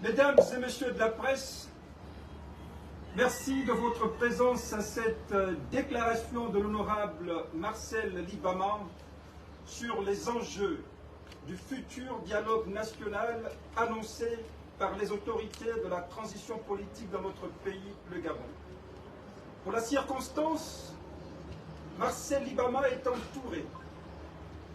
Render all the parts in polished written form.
Mesdames et messieurs de la presse, merci de votre présence à cette déclaration de l'honorable Marcel Libama sur les enjeux du futur dialogue national annoncé par les autorités de la transition politique dans notre pays, le Gabon. Pour la circonstance, Marcel Libama est entouré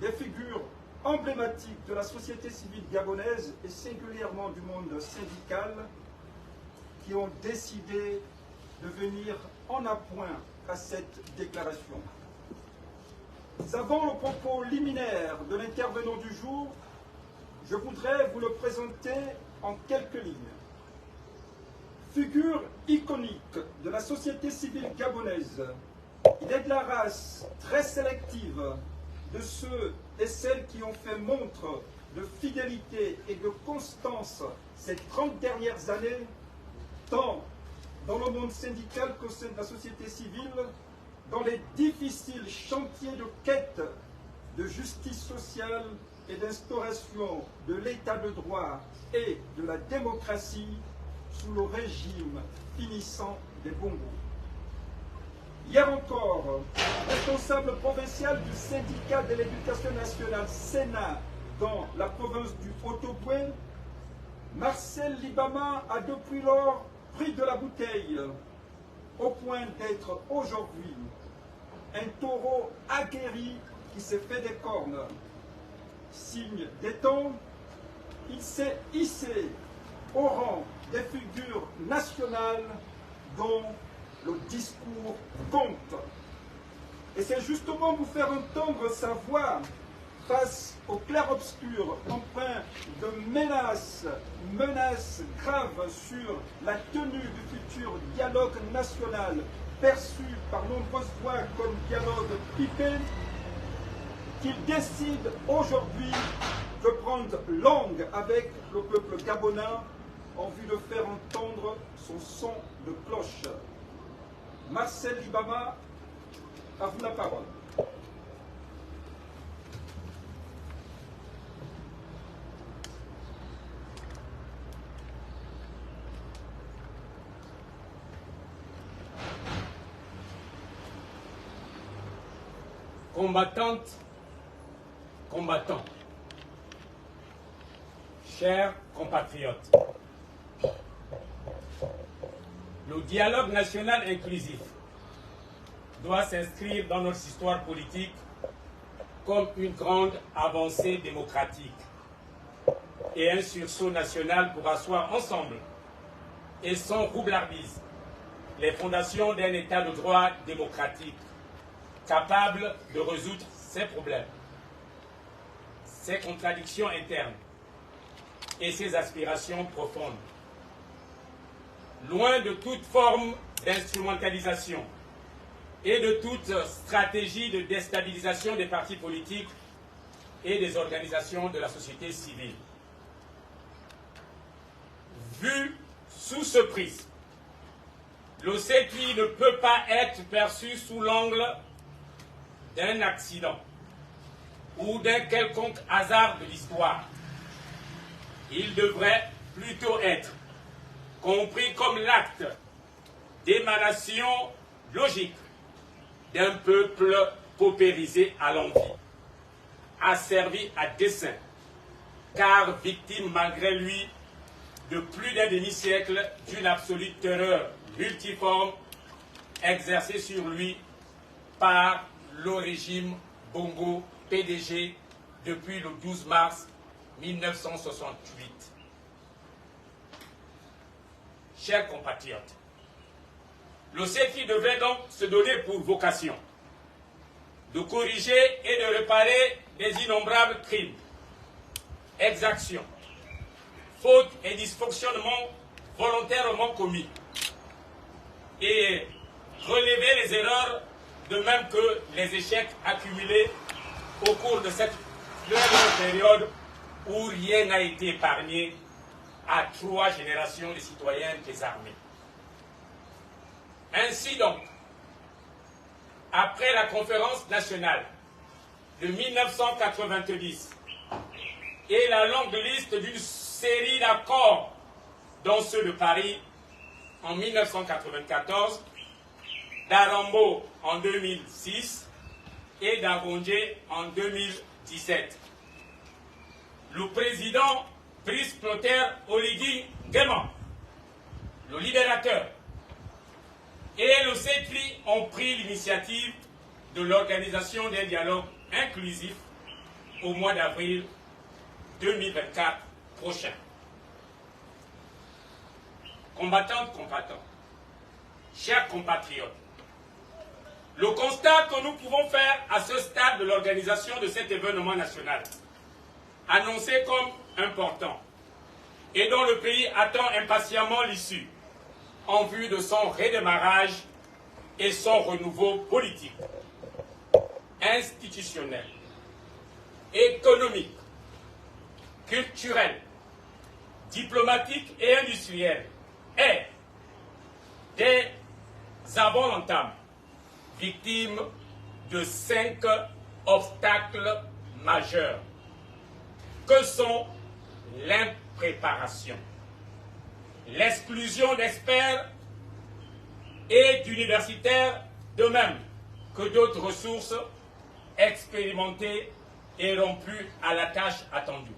des figures emblématiques de la société civile gabonaise et singulièrement du monde syndical qui ont décidé de venir en appoint à cette déclaration. Avant le propos liminaire de l'intervenant du jour, je voudrais vous le présenter en quelques lignes. Figure iconique de la société civile gabonaise, il est de la race très sélective de ceux et celles qui ont fait montre de fidélité et de constance ces 30 dernières années, tant dans le monde syndical qu'au sein de la société civile, dans les difficiles chantiers de quête de justice sociale et d'instauration de l'état de droit et de la démocratie sous le régime finissant des Bongos. Hier encore, responsable provincial du syndicat de l'éducation nationale Sénat dans la province du Haut-Ogooué, Marcel Libama a depuis lors pris de la bouteille au point d'être aujourd'hui un taureau aguerri qui s'est fait des cornes. Signe des temps, il s'est hissé au rang des figures nationales dont le discours compte. Et c'est justement vous faire entendre sa voix face au clair-obscur empreint de menaces graves sur la tenue du futur dialogue national perçu par nombreuses voix comme dialogue pipé, qu'il décide aujourd'hui de prendre langue avec le peuple gabonais en vue de faire entendre son son de cloche. Marcel Libama, à vous la parole. Combattantes, combattants, chers compatriotes, le dialogue national inclusif doit s'inscrire dans notre histoire politique comme une grande avancée démocratique et un sursaut national pour asseoir ensemble et sans roublardise les fondations d'un état de droit démocratique capable de résoudre ses problèmes, ses contradictions internes et ses aspirations profondes. Loin de toute forme d'instrumentalisation et de toute stratégie de déstabilisation des partis politiques et des organisations de la société civile. Vu sous ce prisme, l'OCETI ne peut pas être perçu sous l'angle d'un accident ou d'un quelconque hasard de l'histoire. Il devrait plutôt être compris comme l'acte d'émanation logique d'un peuple paupérisé à l'envie, asservi à dessein, car victime malgré lui de plus d'un demi-siècle d'une absolue terreur multiforme exercée sur lui par le régime Bongo PDG depuis le 12 mars 1968. Chers compatriotes, l'OCETI devait donc se donner pour vocation de corriger et de réparer les innombrables crimes, exactions, fautes et dysfonctionnements volontairement commis et relever les erreurs de même que les échecs accumulés au cours de cette longue période où rien n'a été épargné à 3 générations de citoyens désarmés. Ainsi donc, après la conférence nationale de 1990 et la longue liste d'une série d'accords dont ceux de Paris en 1994, d'Arambo en 2006 et d'Abondje en 2017. Le président Brice Clotaire Oligui Nguema, le libérateur, et le CETRI ont pris l'initiative de l'organisation d'un dialogue inclusif au mois d'avril 2024 prochain. Combattantes, combattants, chers compatriotes, le constat que nous pouvons faire à ce stade de l'organisation de cet événement national, annoncé comme important, et dont le pays attend impatiemment l'issue, en vue de son redémarrage et son renouveau politique, institutionnel, économique, culturel, diplomatique et industriel, est, dès avant l'entame, victime de 5 obstacles majeurs, que sont l'impréparation, l'exclusion d'experts et d'universitaires, de même que d'autres ressources expérimentées et rompues à la tâche attendue.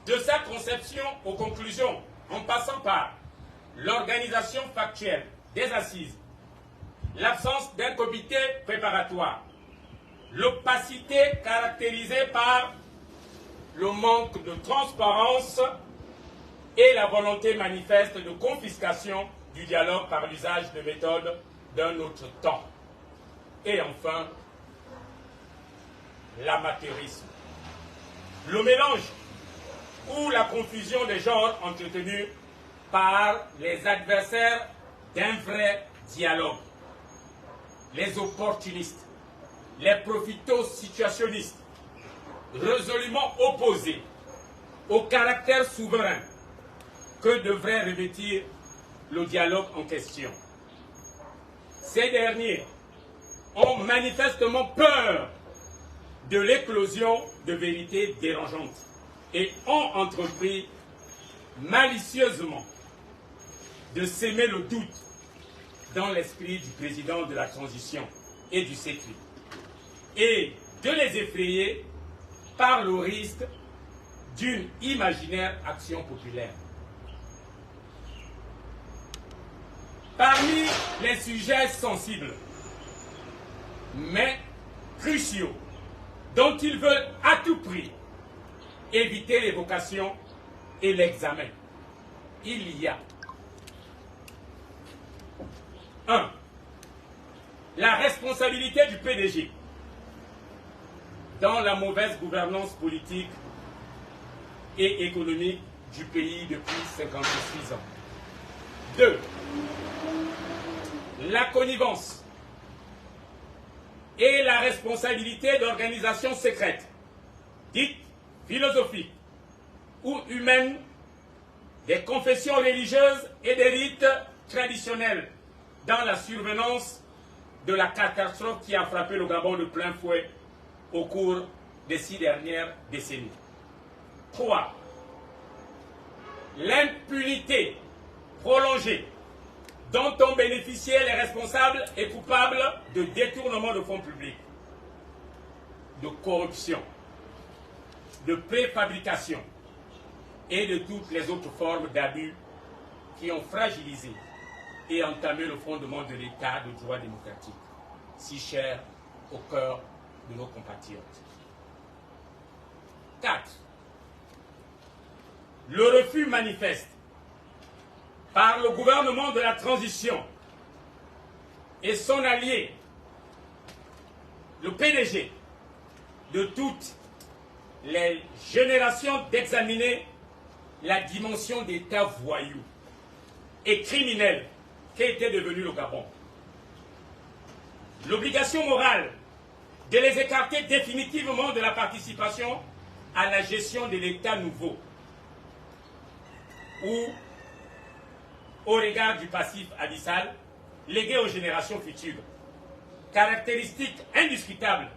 De sa conception aux conclusions, en passant par l'organisation factuelle des assises, l'absence d'un comité préparatoire, l'opacité caractérisée par le manque de transparence et la volonté manifeste de confiscation du dialogue par l'usage de méthodes d'un autre temps. Et enfin, l'amateurisme. Le mélange ou la confusion des genres entretenus par les adversaires d'un vrai dialogue. Les opportunistes, les profito-situationnistes, résolument opposés au caractère souverain que devrait revêtir le dialogue en question. Ces derniers ont manifestement peur de l'éclosion de vérités dérangeantes et ont entrepris malicieusement de s'aimer le doute dans l'esprit du président de la transition et du CETRI et de les effrayer par le risque d'une imaginaire action populaire. Parmi les sujets sensibles, mais cruciaux, dont ils veulent à tout prix éviter l'évocation et l'examen, il y a 1. La responsabilité du PDG dans la mauvaise gouvernance politique et économique du pays depuis 56 ans. 2. La connivence et la responsabilité d'organisations secrètes, dites philosophiques ou humaines, des confessions religieuses et des rites traditionnels dans la survenance de la catastrophe qui a frappé le Gabon de plein fouet au cours des 6 dernières décennies. 3. L'impunité prolongée dont ont bénéficié les responsables et coupables de détournement de fonds publics, de corruption, de préfabrication et de toutes les autres formes d'abus qui ont fragilisé et entamé le fondement de l'État de droit démocratique, si cher au cœur de nos compatriotes. 4. Le refus manifeste par le gouvernement de la transition et son allié, le PDG, de toutes les générations d'examiner la dimension d'État voyou et criminel qu'était devenu le Gabon. L'obligation morale de les écarter définitivement de la participation à la gestion de l'État nouveau ou au regard du passif abyssal légué aux générations futures, caractéristique indiscutable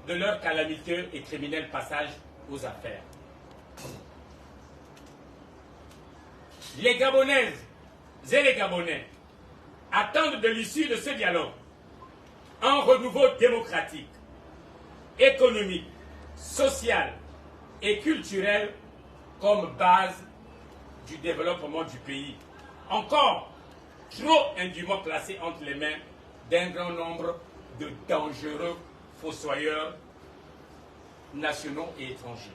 de leur calamiteux et criminel passage aux affaires. Les Gabonaises et les Gabonais attendent de l'issue de ce dialogue un renouveau démocratique, économique, social et culturel comme base du développement du pays, encore trop indûment placé entre les mains d'un grand nombre de dangereux fossoyeurs nationaux et étrangers.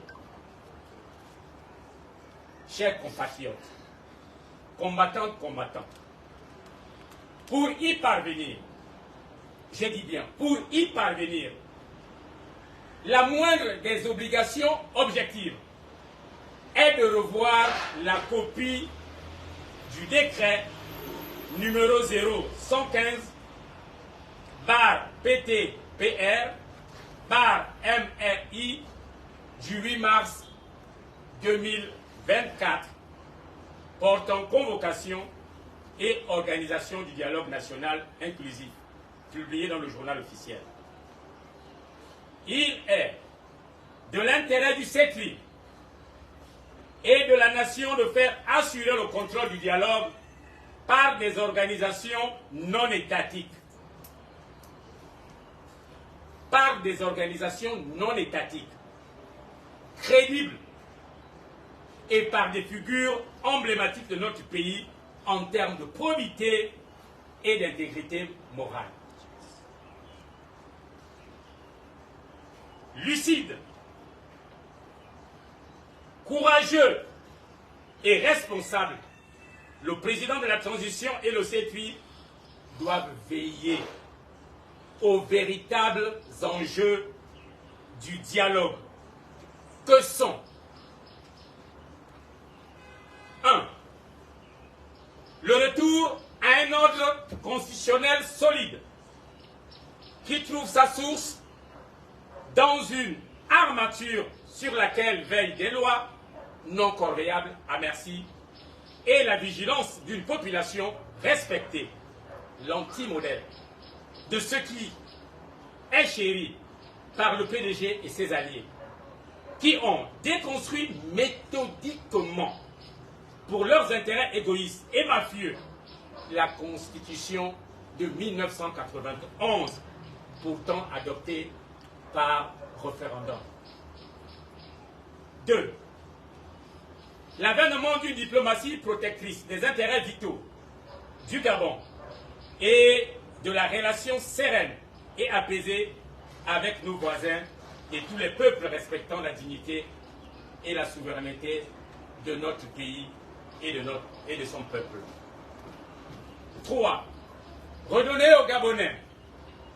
Chers compatriotes, combattantes, combattants, pour y parvenir, je dis bien, pour y parvenir, la moindre des obligations objectives est de revoir la copie du décret numéro 0115/PT-PR/MRI du 8 mars 2024 portant convocation et organisation du dialogue national inclusif, publié dans le journal officiel. Il est de l'intérêt du CETRI et de la nation de faire assurer le contrôle du dialogue par des organisations non étatiques. Par des organisations non étatiques, crédibles et par des figures emblématiques de notre pays en termes de probité et d'intégrité morale. Lucide, courageux et responsable, le président de la transition et le CETRI doivent veiller aux véritables enjeux du dialogue, que sont 1. Le retour à un ordre constitutionnel solide qui trouve sa source dans une armature sur laquelle veillent des lois non corvéables à merci et la vigilance d'une population respectée, l'anti-modèle de ce qui est chéri par le PDG et ses alliés, qui ont déconstruit méthodiquement, pour leurs intérêts égoïstes et mafieux, la Constitution de 1991, pourtant adoptée par référendum. 2. L'avènement d'une diplomatie protectrice des intérêts vitaux du Gabon et de la relation sereine et apaisée avec nos voisins et tous les peuples respectant la dignité et la souveraineté de notre pays et de son peuple. 3. Redonner aux Gabonais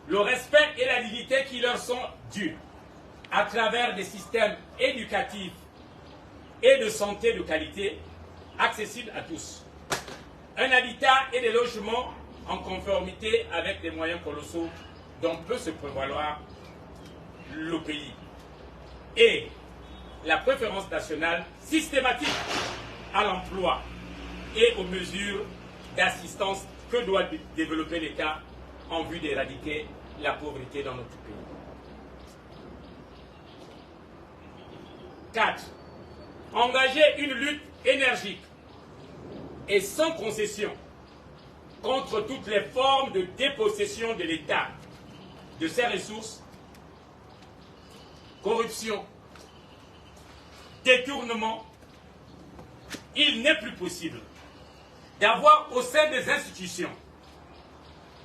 le respect et la dignité qui leur sont dus à travers des systèmes éducatifs et de santé de qualité accessibles à tous. Un habitat et des logements en conformité avec les moyens colossaux dont peut se prévaloir le pays. Et la préférence nationale systématique à l'emploi et aux mesures d'assistance que doit développer l'État en vue d'éradiquer la pauvreté dans notre pays. 4. Engager une lutte énergique et sans concession contre toutes les formes de dépossession de l'État de ses ressources, corruption, détournement. Il n'est plus possible d'avoir au sein des institutions,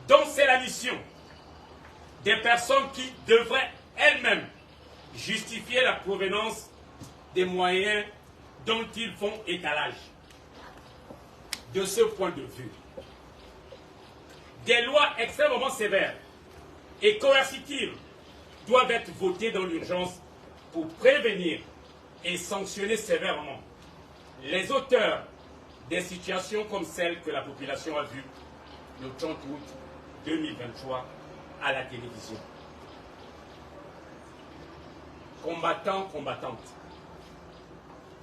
dont c'est la mission, des personnes qui devraient elles-mêmes justifier la provenance des moyens dont ils font étalage. De ce point de vue, des lois extrêmement sévères et coercitives doivent être votées dans l'urgence pour prévenir et sanctionner sévèrement les auteurs des situations comme celles que la population a vues le 30 août 2023 à la télévision. Combattants, combattantes,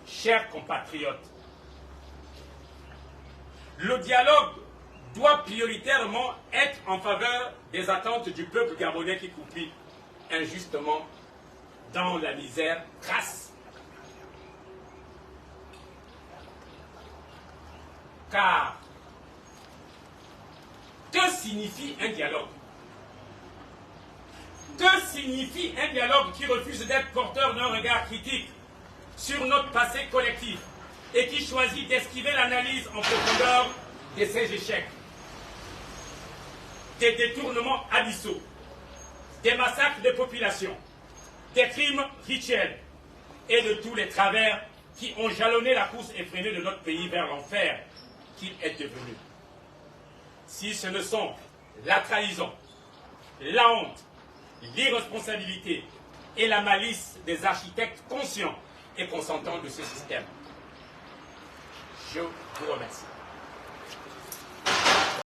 chers compatriotes, le dialogue doit prioritairement être en faveur des attentes du peuple gabonais qui croupit injustement dans la misère crasse. Car, que signifie un dialogue? Que signifie un dialogue qui refuse d'être porteur d'un regard critique sur notre passé collectif et qui choisit d'esquiver l'analyse en profondeur de ses échecs, des détournements abyssaux, des massacres de population, des crimes rituels et de tous les travers qui ont jalonné la course effrénée de notre pays vers l'enfer qu'il est devenu? Si ce ne sont la trahison, la honte, l'irresponsabilité et la malice des architectes conscients et consentants de ce système. Je vous remercie.